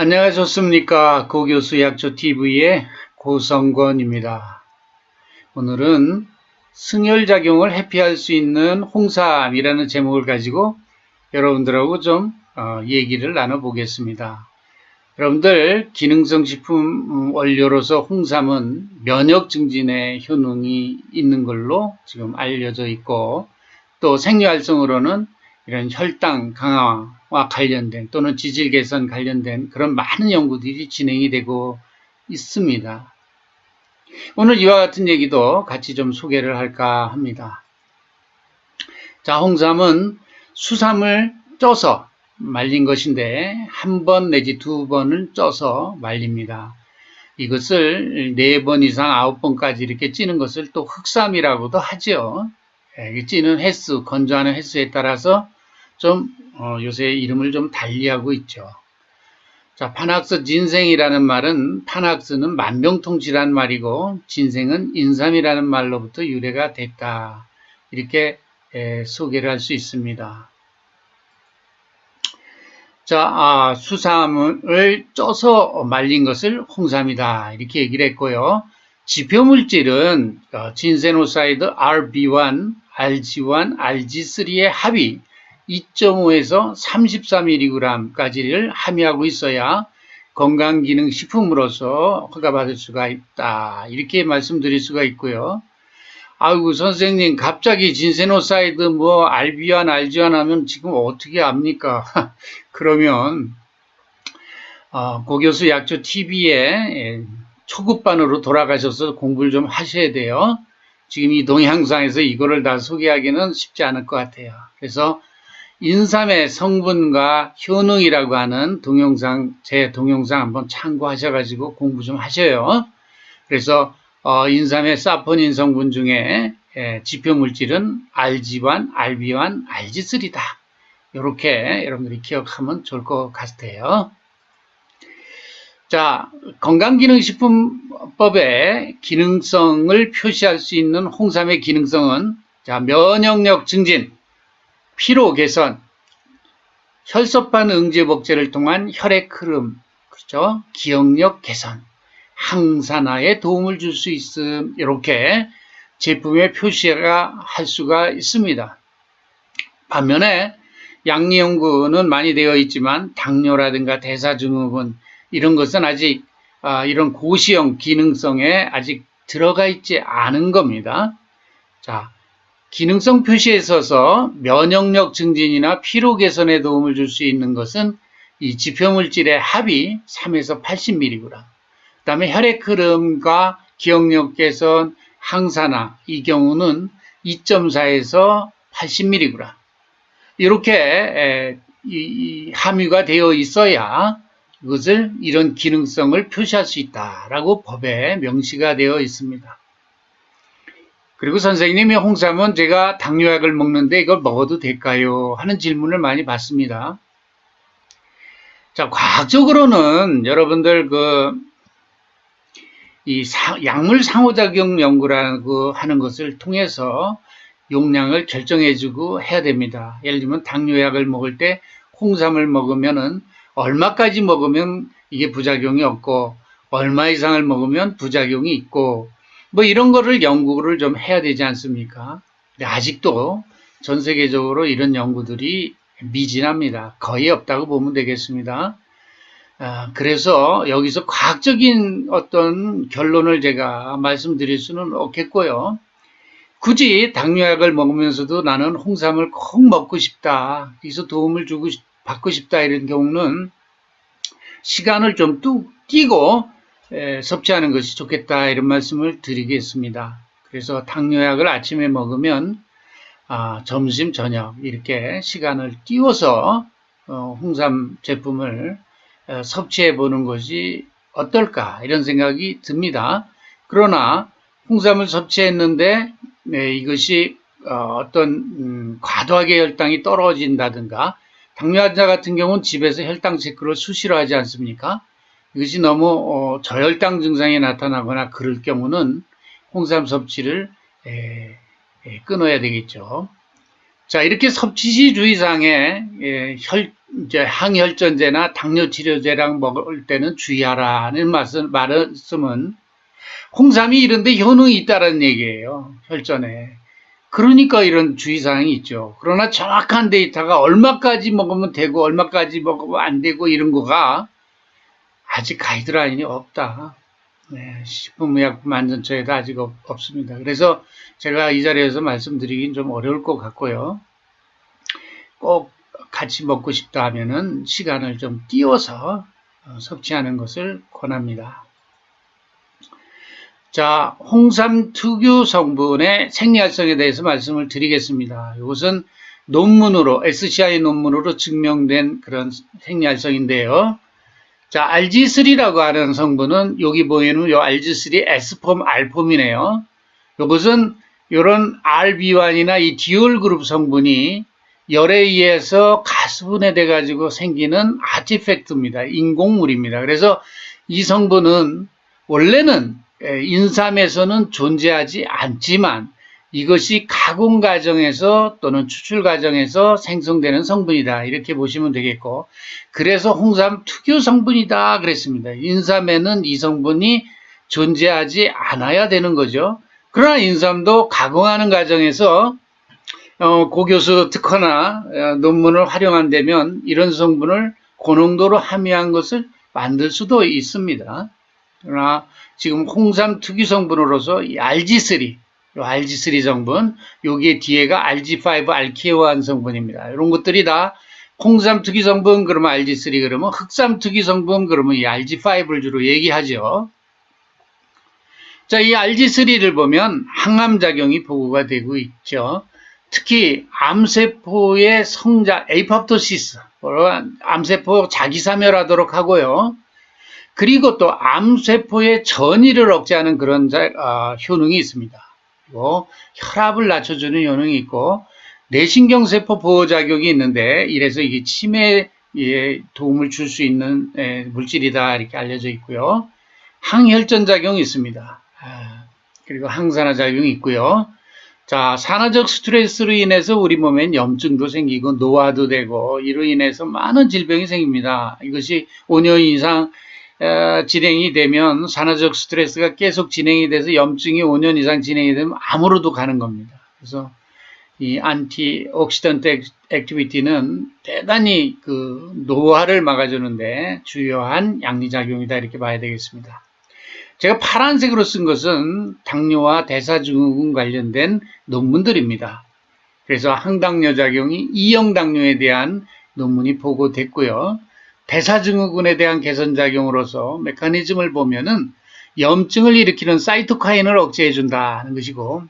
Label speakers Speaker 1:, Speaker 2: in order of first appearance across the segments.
Speaker 1: 안녕하셨습니까? 고교수 약초TV의 고성권입니다. 오늘은 승혈작용을 회피할 수 있는 홍삼이라는 제목을 가지고 여러분들하고 좀 얘기를 나눠보겠습니다. 여러분들 기능성 식품 원료로서 홍삼은 면역 증진에 효능이 있는 걸로 지금 알려져 있고, 또 생리활성으로는 이런 혈당 강화와 관련된 또는 지질 개선 관련된 그런 많은 연구들이 진행이 되고 있습니다. 오늘 이와 같은 얘기도 같이 좀 소개를 할까 합니다. 자, 홍삼은 수삼을 쪄서 말린 것인데 한 번 내지 두 번을 쪄서 말립니다. 이것을 4번 이상 9번까지 이렇게 찌는 것을 또 흑삼이라고도 하죠. 찌는 횟수, 건조하는 횟수에 따라서 좀 요새 이름을 좀 달리하고 있죠. 자, 파낙스 진생이라는 말은, 파낙스는 만병통치라는 말이고 진생은 인삼이라는 말로부터 유래가 됐다. 이렇게 소개를 할 수 있습니다. 자, 수삼을 쪄서 말린 것을 홍삼이다. 이렇게 얘기를 했고요. 지표물질은 진세노사이드 RB1, RG1, RG3의 합이 2.5에서 34mg까지를 함유하고 있어야 건강기능식품으로서 허가받을 수가 있다. 이렇게 말씀드릴 수가 있고요. 아이고 선생님 갑자기 진세노사이드 뭐 RB1, RG1 하면 지금 어떻게 압니까? 그러면 고교수 약초TV에 초급반으로 돌아가셔서 공부를 좀 하셔야 돼요. 지금 이 동영상에서 이거를 다 소개하기는 쉽지 않을 것 같아요. 그래서 인삼의 성분과 효능이라고 하는 동영상, 제 동영상 한번 참고하셔가지고 공부 좀 하셔요. 그래서 인삼의 사포닌 성분 중에 지표물질은 RG1, RB1, RG3다. 이렇게 여러분들이 기억하면 좋을 것 같아요. 자, 건강기능식품법의 기능성을 표시할 수 있는 홍삼의 기능성은 자, 면역력 증진, 피로 개선, 혈소판 응제 복제를 통한 혈액 흐름, 그렇죠? 기억력 개선, 항산화에 도움을 줄 수 있음. 이렇게 제품의 표시가 할 수가 있습니다. 반면에 양리 연구는 많이 되어 있지만 당뇨라든가 대사증후군 이런 것은 아직 이런 고시형 기능성에 아직 들어가 있지 않은 겁니다. 자, 기능성 표시에 있어서 면역력 증진이나 피로 개선에 도움을 줄 수 있는 것은 이 지표물질의 합이 3에서 80mg, 그 다음에 혈액 흐름과 기억력 개선, 항산화 이 경우는 2.4에서 80mg 이렇게 함유가 되어 있어야 이것을 이런 기능성을 표시할 수 있다라고 법에 명시가 되어 있습니다. 그리고 선생님이 홍삼은 제가 당뇨약을 먹는데 이걸 먹어도 될까요? 하는 질문을 많이 받습니다. 자, 과학적으로는 여러분들 약물 상호작용 연구라고 하는 것을 통해서 용량을 결정해주고 해야 됩니다. 예를 들면 당뇨약을 먹을 때 홍삼을 먹으면은 얼마까지 먹으면 이게 부작용이 없고 얼마 이상을 먹으면 부작용이 있고 뭐 이런 거를 연구를 좀 해야 되지 않습니까? 근데 아직도 전 세계적으로 이런 연구들이 미진합니다. 거의 없다고 보면 되겠습니다. 그래서 여기서 과학적인 어떤 결론을 제가 말씀드릴 수는 없겠고요. 굳이 당뇨약을 먹으면서도 나는 홍삼을 꼭 먹고 싶다, 여기서 도움을 받고 싶다 이런 경우는 시간을 좀 뚝 띄고 섭취하는 것이 좋겠다 이런 말씀을 드리겠습니다. 그래서 당뇨약을 아침에 먹으면 점심, 저녁 이렇게 시간을 띄워서 홍삼 제품을 섭취해 보는 것이 어떨까 이런 생각이 듭니다. 그러나 홍삼을 섭취했는데 이것이 어떤 과도하게 혈당이 떨어진다든가 당뇨 환자 같은 경우는 집에서 혈당 체크를 수시로 하지 않습니까? 이것이 너무 저혈당 증상이 나타나거나 그럴 경우는 홍삼 섭취를 끊어야 되겠죠. 자, 이렇게 섭취시 주의사항에 이제 항혈전제나 당뇨 치료제랑 먹을 때는 주의하라는 말씀은 홍삼이 이런데 효능이 있다는 얘기예요. 혈전에. 그러니까 이런 주의사항이 있죠. 그러나 정확한 데이터가 얼마까지 먹으면 되고 얼마까지 먹으면 안 되고 이런 거가 아직 가이드라인이 없다. 네, 식품의약품안전처에도 아직 없습니다. 그래서 제가 이 자리에서 말씀드리긴 좀 어려울 것 같고요. 꼭 같이 먹고 싶다 하면은 시간을 좀 띄워서 섭취하는 것을 권합니다. 자, 홍삼 특유 성분의 생리활성에 대해서 말씀을 드리겠습니다. 이것은 논문으로, SCI 논문으로 증명된 그런 생리활성인데요. 자, RG3라고 하는 성분은 여기 보이는 요 RG3 S폼 R폼이네요. 이것은 이런 RB1이나 이 디올 그룹 성분이 열에 의해서 가수분해돼 가지고 생기는 아티팩트입니다. 인공물입니다. 그래서 이 성분은 원래는 인삼에서는 존재하지 않지만 이것이 가공 과정에서 또는 추출 과정에서 생성되는 성분이다. 이렇게 보시면 되겠고, 그래서 홍삼 특유 성분이다 그랬습니다. 인삼에는 이 성분이 존재하지 않아야 되는 거죠. 그러나 인삼도 가공하는 과정에서 고교수 특허나 논문을 활용한다면 이런 성분을 고농도로 함유한 것을 만들 수도 있습니다. 그러나 지금 홍삼 특유 성분으로서 이 RG3, RG3 성분, 여기에 뒤에가 RG5 알케오한 성분입니다. 이런 것들이 다 홍삼 특유 성분 그러면 RG3, 그러면 흑삼 특유 성분 그러면 이 RG5를 주로 얘기하죠. 자, 이 RG3를 보면 항암작용이 보고가 되고 있죠. 특히 암세포의 성장, 에이팝토시스, 암세포 자기사멸하도록 하고요. 그리고 또 암세포의 전이를 억제하는 그런 효능이 있습니다. 그리고 혈압을 낮춰주는 효능이 있고 뇌신경세포 보호작용이 있는데 이래서 이게 치매에 도움을 줄 수 있는 물질이다 이렇게 알려져 있고요. 항혈전 작용이 있습니다. 그리고 항산화 작용이 있고요. 자, 산화적 스트레스로 인해서 우리 몸엔 염증도 생기고 노화도 되고 이로 인해서 많은 질병이 생깁니다. 이것이 5년 이상 진행이 되면 산화적 스트레스가 계속 진행이 돼서 염증이 5년 이상 진행이 되면 암으로도 가는 겁니다. 그래서 이 안티옥시던트 액티비티는 대단히 그 노화를 막아주는데 주요한 양리작용이다 이렇게 봐야 되겠습니다. 제가 파란색으로 쓴 것은 당뇨와 대사증후군 관련된 논문들입니다. 그래서 항당뇨 작용이 2형 당뇨에 대한 논문이 보고됐고요. 대사증후군에 대한 개선작용으로서 메커니즘을 보면은 염증을 일으키는 사이토카인을 억제해 준다는 것이고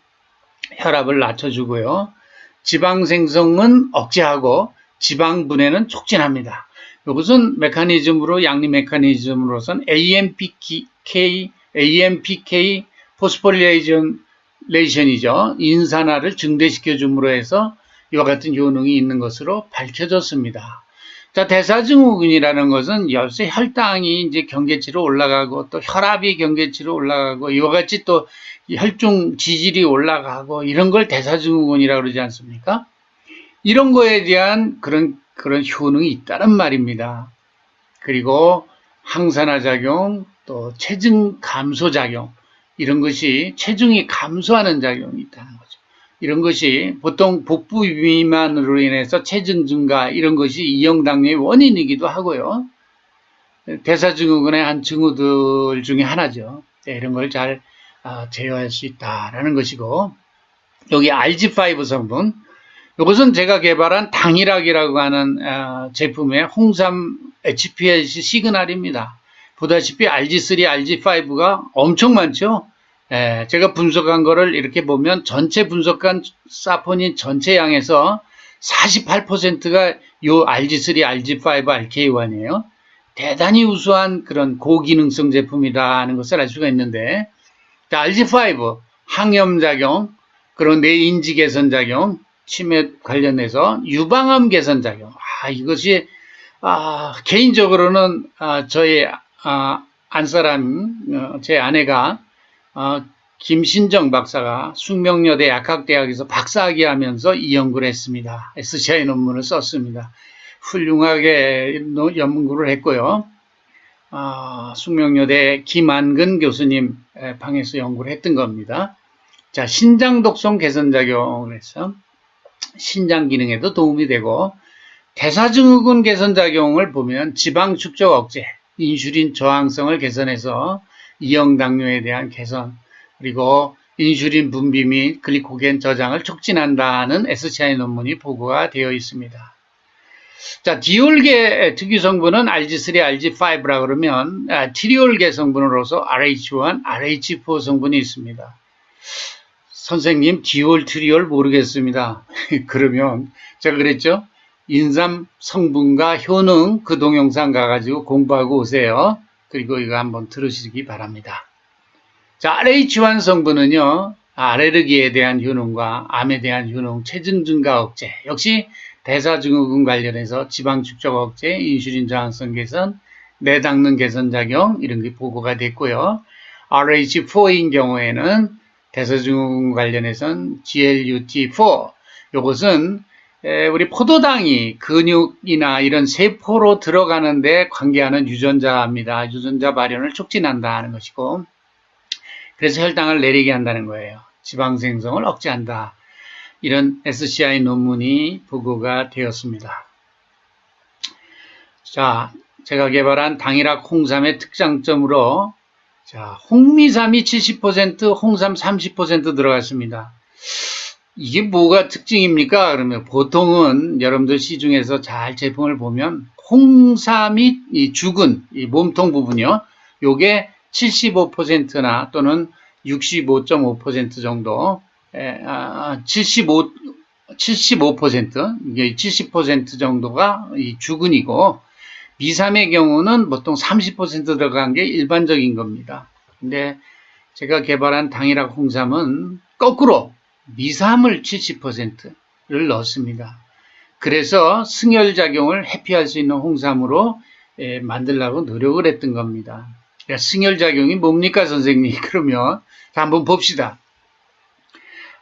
Speaker 1: 혈압을 낮춰주고요. 지방 생성은 억제하고 지방 분해는 촉진합니다. 이것은 메커니즘으로 양리 메커니즘으로선 AMPK 포스포릴레이션이죠. 인산화를 증대시켜 줌으로 해서 이와 같은 효능이 있는 것으로 밝혀졌습니다. 자, 대사증후군이라는 것은 열쇠 혈당이 이제 경계치로 올라가고 또 혈압이 경계치로 올라가고 이와 같이 또 혈중 지질이 올라가고 이런 걸 대사증후군이라고 그러지 않습니까? 이런 거에 대한 그런 효능이 있다는 말입니다. 그리고 항산화 작용, 또 체중 감소 작용, 이런 것이 체중이 감소하는 작용이 있다는 거죠. 이런 것이 보통 복부 비만으로 인해서 체중 증가 이런 것이 2형 당뇨의 원인이기도 하고요. 대사증후군의 한 증후들 중에 하나죠. 이런 걸 잘 제어할 수 있다라는 것이고, 여기 RG5 성분, 이것은 제가 개발한 당일학이라고 하는 제품의 홍삼 HPLC 시그널입니다. 보다시피 RG3, RG5가 엄청 많죠. 제가 분석한 거를 이렇게 보면 전체 분석한 사포닌 전체 양에서 48%가 요 RG3, RG5, RK1이에요. 대단히 우수한 그런 고기능성 제품이다 하는 것을 알 수가 있는데, 자, RG5 항염작용, 그런 뇌인지 개선 작용, 치매 관련해서 유방암 개선 작용. 이것이 개인적으로는 저의 안사람, 제 아내가 김신정 박사가 숙명여대 약학대학에서 박사학위 하면서 이 연구를 했습니다. SCI 논문을 썼습니다. 훌륭하게 연구를 했고요. 숙명여대 김한근 교수님 방에서 연구를 했던 겁니다. 자, 신장 독성 개선작용을 해서 신장 기능에도 도움이 되고, 대사증후군 개선작용을 보면 지방 축적 억제, 인슐린 저항성을 개선해서 이형 당뇨에 대한 개선, 그리고 인슐린 분비 및 글리코겐 저장을 촉진한다는 SCI 논문이 보고가 되어 있습니다. 자, 디올계 특유 성분은 RG3, RG5라 그러면 티리올계 성분으로서 RH1, RH4 성분이 있습니다. 선생님, 디올, 트리올 모르겠습니다. 그러면 제가 그랬죠? 인삼 성분과 효능 그 동영상 가가지고 공부하고 오세요. 그리고 이거 한번 들으시기 바랍니다. 자, RH1 성분은요, 알레르기에 대한 효능과 암에 대한 효능, 체중 증가 억제, 역시 대사증후군 관련해서 지방 축적 억제, 인슐린 저항성 개선, 내당능 개선 작용 이런 게 보고가 됐고요. RH4인 경우에는 대사증후군 관련해서는 GLUT4, 이것은 우리 포도당이 근육이나 이런 세포로 들어가는데 관계하는 유전자입니다. 유전자 발현을 촉진한다 하는 것이고, 그래서 혈당을 내리게 한다는 거예요. 지방 생성을 억제한다. 이런 SCI 논문이 보고가 되었습니다. 자, 제가 개발한 당일학 홍삼의 특장점으로, 자, 홍미삼이 70%, 홍삼 30% 들어갔습니다. 이게 뭐가 특징입니까? 그러면 보통은 여러분들 시중에서 잘 제품을 보면 홍삼이 이 죽은 이 몸통 부분이요. 요게 75%나 또는 65.5% 정도, 75%, 이게 70% 정도가 이 죽은이고, 미삼의 경우는 보통 30% 들어간 게 일반적인 겁니다. 근데 제가 개발한 당일학 홍삼은 거꾸로 미삼을 70%를 넣었습니다. 그래서 승열작용을 회피할 수 있는 홍삼으로 만들려고 노력을 했던 겁니다. 승열작용이 뭡니까, 선생님? 그러면 한번 봅시다.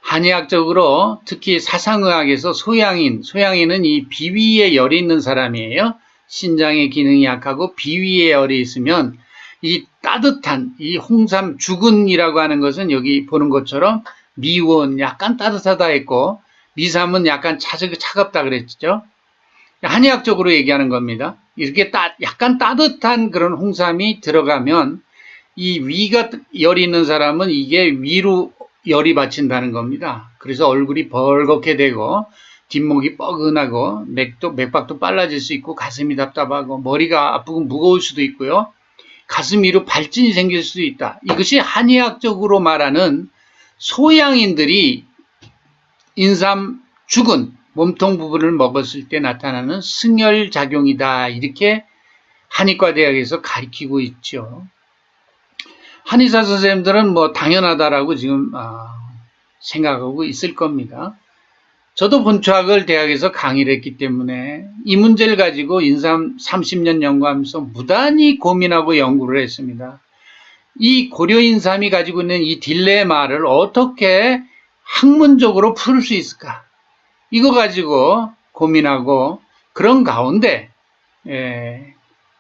Speaker 1: 한의학적으로 특히 사상의학에서 소양인은 이 비위에 열이 있는 사람이에요. 신장의 기능이 약하고 비위에 열이 있으면 이 따뜻한 이 홍삼 죽은이라고 하는 것은 여기 보는 것처럼 미원 약간 따뜻하다 했고, 미삼은 약간 차갑다 그랬죠. 한의학적으로 얘기하는 겁니다. 이렇게 약간 따뜻한 그런 홍삼이 들어가면 이 위가 열이 있는 사람은 이게 위로 열이 받친다는 겁니다. 그래서 얼굴이 벌겋게 되고 뒷목이 뻐근하고 맥박도 빨라질 수 있고 가슴이 답답하고 머리가 아프고 무거울 수도 있고요. 가슴 위로 발진이 생길 수도 있다. 이것이 한의학적으로 말하는 소양인들이 인삼 죽은 몸통 부분을 먹었을 때 나타나는 승열작용이다. 이렇게 한의과대학에서 가르치고 있죠. 한의사 선생님들은 뭐 당연하다라고 지금 생각하고 있을 겁니다. 저도 본초학을 대학에서 강의를 했기 때문에 이 문제를 가지고 인삼 30년 연구하면서 무단히 고민하고 연구를 했습니다. 이 고려인삼이 가지고 있는 이 딜레마를 어떻게 학문적으로 풀 수 있을까? 이거 가지고 고민하고 그런 가운데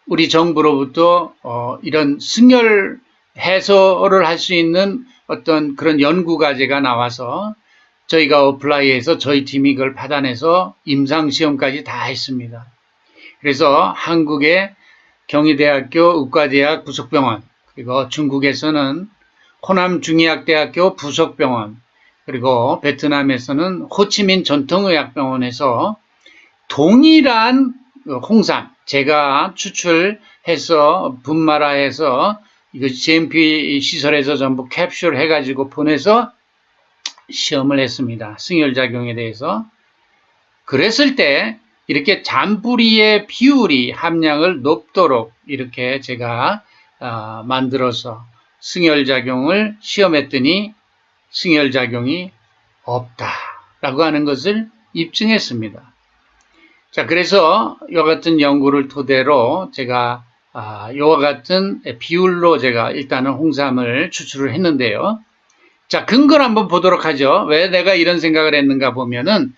Speaker 1: 우리 정부로부터 이런 승열 해소를 할 수 있는 어떤 그런 연구과제가 나와서 저희가 어플라이해서 저희 팀이 그걸 받아내서 임상시험까지 다 했습니다. 그래서 한국의 경희대학교 의과대학 부속병원, 그리고 중국에서는 호남 중의학대학교 부속병원, 그리고 베트남에서는 호치민 전통의학병원에서 동일한 홍삼, 제가 추출해서 분말화해서 이거 GMP 시설에서 전부 캡슐 해가지고 보내서 시험을 했습니다. 승열작용에 대해서. 그랬을 때 이렇게 잔뿌리의 비율이 함량을 높도록 이렇게 제가 만들어서 승열작용을 시험했더니 승열작용이 없다라고 하는 것을 입증했습니다. 자, 그래서 이와 같은 연구를 토대로 제가 이와 같은 비율로 제가 일단은 홍삼을 추출을 했는데요. 자, 근거를 한번 보도록 하죠. 왜 내가 이런 생각을 했는가 보면은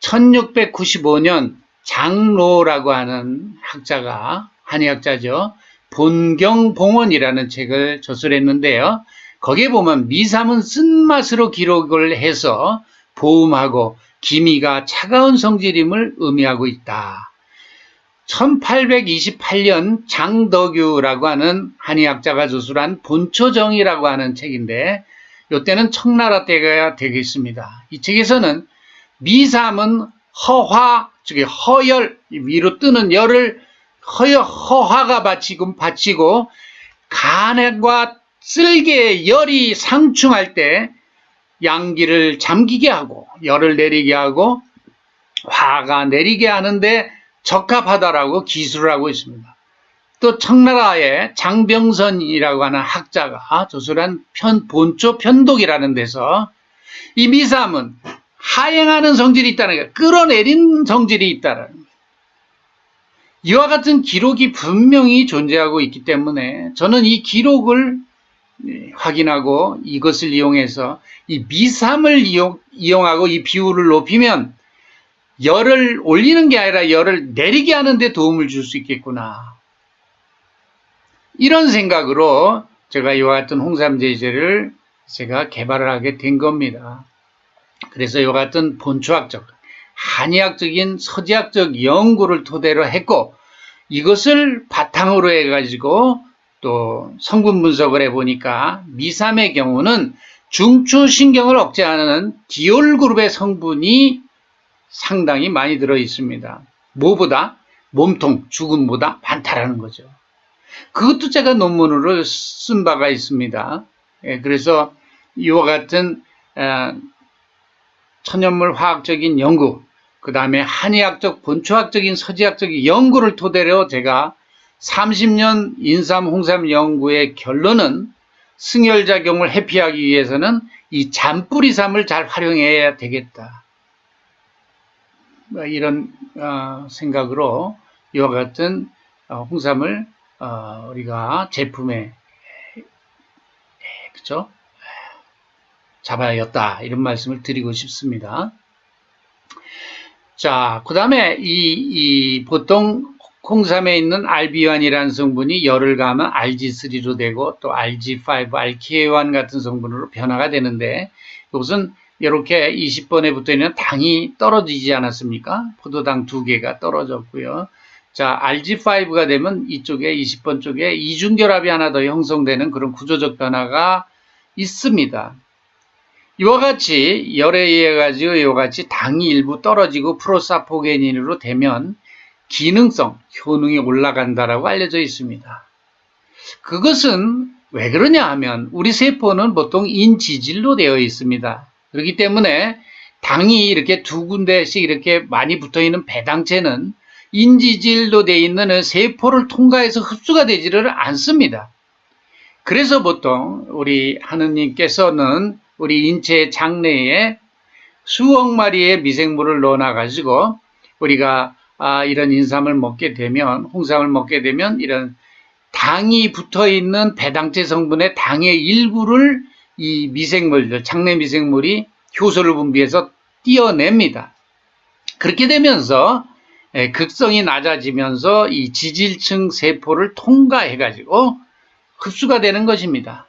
Speaker 1: 1695년 장로라고 하는 학자가, 한의학자죠. 본경봉원이라는 책을 저술했는데요. 거기에 보면 미삼은 쓴맛으로 기록을 해서 보음하고 기미가 차가운 성질임을 의미하고 있다. 1828년 장덕유라고 하는 한의학자가 저술한 본초정이라고 하는 책인데 이때는 청나라 때가 되겠습니다. 이 책에서는 미삼은 허화, 즉 허열, 위로 뜨는 열을 허화가 받치고 간과 쓸개의 열이 상충할 때 양기를 잠기게 하고 열을 내리게 하고 화가 내리게 하는데 적합하다라고 기술을 하고 있습니다. 또 청나라의 장병선이라고 하는 학자가 저술한 본초 편독이라는 데서 이 미삼은 하행하는 성질이 있다는 거예요. 끌어내린 성질이 있다는 거예요. 이와 같은 기록이 분명히 존재하고 있기 때문에 저는 이 기록을 확인하고 이것을 이용해서 이 미삼을 이용하고 이 비율을 높이면 열을 올리는 게 아니라 열을 내리게 하는 데 도움을 줄 수 있겠구나. 이런 생각으로 제가 이와 같은 홍삼제제를 제가 개발을 하게 된 겁니다. 그래서 이와 같은 본초학적, 한의학적인 서지학적 연구를 토대로 했고 이것을 바탕으로 해가지고 또 성분 분석을 해보니까 미삼의 경우는 중추신경을 억제하는 디올그룹의 성분이 상당히 많이 들어 있습니다. 뭐보다? 몸통, 죽음보다 많다라는 거죠. 그것도 제가 논문으로 쓴 바가 있습니다. 그래서 이와 같은 천연물 화학적인 연구, 그 다음에 한의학적, 본초학적인 서지학적인 연구를 토대로 제가 30년 인삼, 홍삼 연구의 결론은 승열작용을 회피하기 위해서는 이 잔뿌리삼을 잘 활용해야 되겠다. 이런 생각으로 이와 같은 홍삼을 우리가 제품에 그렇죠? 잡아야겠다 이런 말씀을 드리고 싶습니다. 자, 그 다음에 보통 홍삼에 있는 알비완이라는 성분이 열을 가하면 RG3로 되고 또 RG5, 알키에완 같은 성분으로 변화가 되는데 이것은 이렇게 20번에 붙어 있는 당이 떨어지지 않았습니까? 포도당 2개가 떨어졌고요. 자, RG5가 되면 이쪽에 20번 쪽에 이중결합이 하나 더 형성되는 그런 구조적 변화가 있습니다. 이와 같이 열에 의해 가지고 이와 같이 당이 일부 떨어지고 프로사포게닌으로 되면 기능성, 효능이 올라간다라고 알려져 있습니다. 그것은 왜 그러냐 하면 우리 세포는 보통 인지질로 되어 있습니다. 그렇기 때문에 당이 이렇게 두 군데씩 이렇게 많이 붙어 있는 배당체는 인지질로 되어 있는 세포를 통과해서 흡수가 되지를 않습니다. 그래서 보통 우리 하느님께서는 우리 인체 장내에 수억 마리의 미생물을 넣어놔 가지고 우리가 이런 인삼을 먹게 되면, 홍삼을 먹게 되면 이런 당이 붙어 있는 배당체 성분의 당의 일부를 이 미생물들, 장내 미생물이 효소를 분비해서 띄어냅니다. 그렇게 되면서 극성이 낮아지면서 이 지질층 세포를 통과해가지고 흡수가 되는 것입니다.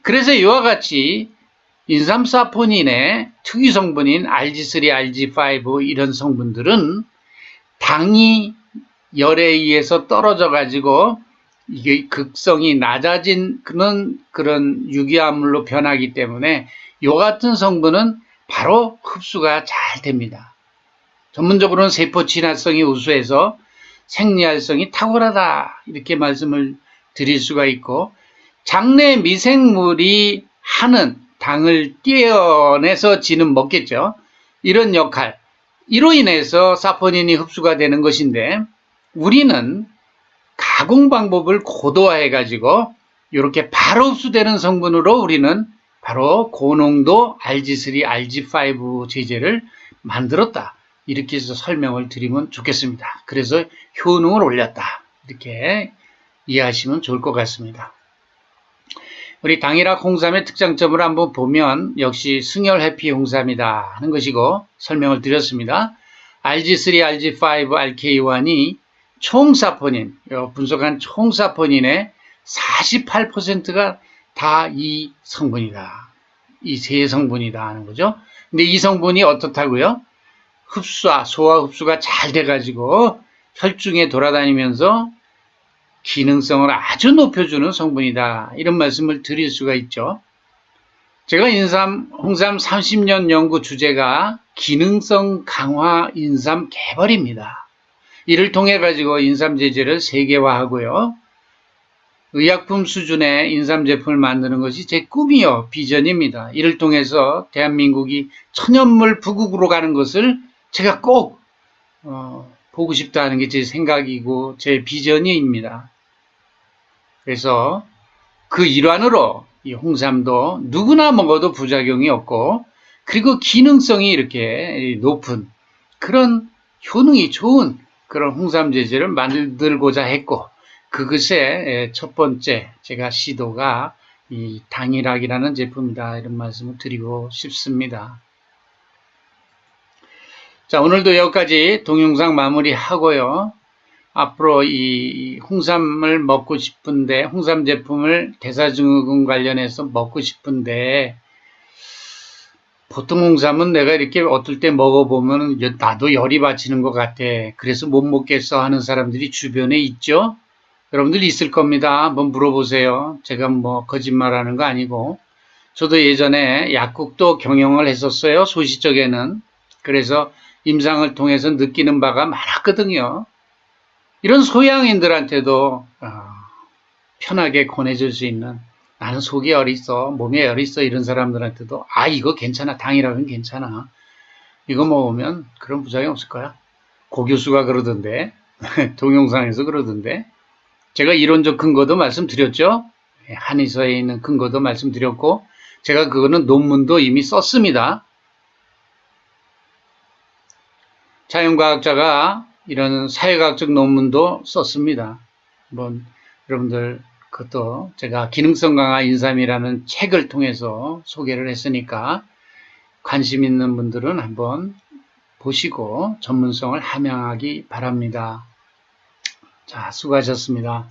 Speaker 1: 그래서 이와 같이 인삼사포닌의 특유 성분인 RG3, RG5 이런 성분들은 당이 열에 의해서 떨어져 가지고 이게 극성이 낮아진 그런 유기암물로 변하기 때문에 이 같은 성분은 바로 흡수가 잘 됩니다. 전문적으로는 세포 진화성이 우수해서 생리활성이 탁월하다 이렇게 말씀을 드릴 수가 있고 장내 미생물이 하는 당을 떼어내서 지는 먹겠죠. 이런 역할 이로 인해서 사포닌이 흡수가 되는 것인데 우리는 가공 방법을 고도화해 가지고 이렇게 바로 흡수되는 성분으로 우리는 바로 고농도 RG3, RG5 제제를 만들었다. 이렇게 해서 설명을 드리면 좋겠습니다. 그래서 효능을 올렸다. 이렇게 이해하시면 좋을 것 같습니다. 우리 당일학 홍삼의 특장점을 한번 보면 역시 승열 해피 홍삼이다 하는 것이고 설명을 드렸습니다. RG3, RG5, RK1이 총 사포닌, 분석한 총 사포닌의 48%가 다 이 성분이다. 이 세 성분이다 하는 거죠. 근데 이 성분이 어떻다고요? 소화 흡수가 잘 돼가지고 혈중에 돌아다니면서 기능성을 아주 높여주는 성분이다. 이런 말씀을 드릴 수가 있죠. 제가 홍삼 30년 연구 주제가 기능성 강화 인삼 개발입니다. 이를 통해 가지고 인삼 제제를 세계화하고요. 의약품 수준의 인삼 제품을 만드는 것이 제 꿈이요, 비전입니다. 이를 통해서 대한민국이 천연물 부국으로 가는 것을 제가 꼭 보고 싶다는 게 제 생각이고 제 비전입니다. 그래서 그 일환으로 이 홍삼도 누구나 먹어도 부작용이 없고 그리고 기능성이 이렇게 높은 그런 효능이 좋은 그런 홍삼 제제를 만들고자 했고 그것의 첫 번째 제가 시도가 이 당일학이라는 제품이다 이런 말씀을 드리고 싶습니다. 자, 오늘도 여기까지 동영상 마무리하고요. 앞으로 이 홍삼을 먹고 싶은데 홍삼 제품을 대사증후군 관련해서 먹고 싶은데 보통 홍삼은 내가 이렇게 어떨 때 먹어보면 나도 열이 받치는 것 같아. 그래서 못 먹겠어 하는 사람들이 주변에 있죠. 여러분들 있을 겁니다. 한번 물어보세요. 제가 뭐 거짓말하는 거 아니고 저도 예전에 약국도 경영을 했었어요. 소시적에는. 그래서 임상을 통해서 느끼는 바가 많았거든요. 이런 소양인들한테도 편하게 권해줄 수 있는 나는 속에 열이 있어, 몸에 열이 있어 이런 사람들한테도 이거 괜찮아, 당이라면 괜찮아. 이거 먹으면 그런 부작용 없을 거야. 고 교수가 그러던데, 동영상에서 그러던데. 제가 이론적 근거도 말씀드렸죠. 한의서에 있는 근거도 말씀드렸고 제가 그거는 논문도 이미 썼습니다. 자연과학자가 이런 사회과학적 논문도 썼습니다. 한번 여러분들 그것도 제가 기능성 강화 인삼이라는 책을 통해서 소개를 했으니까 관심 있는 분들은 한번 보시고 전문성을 함양하기 바랍니다. 자, 수고하셨습니다.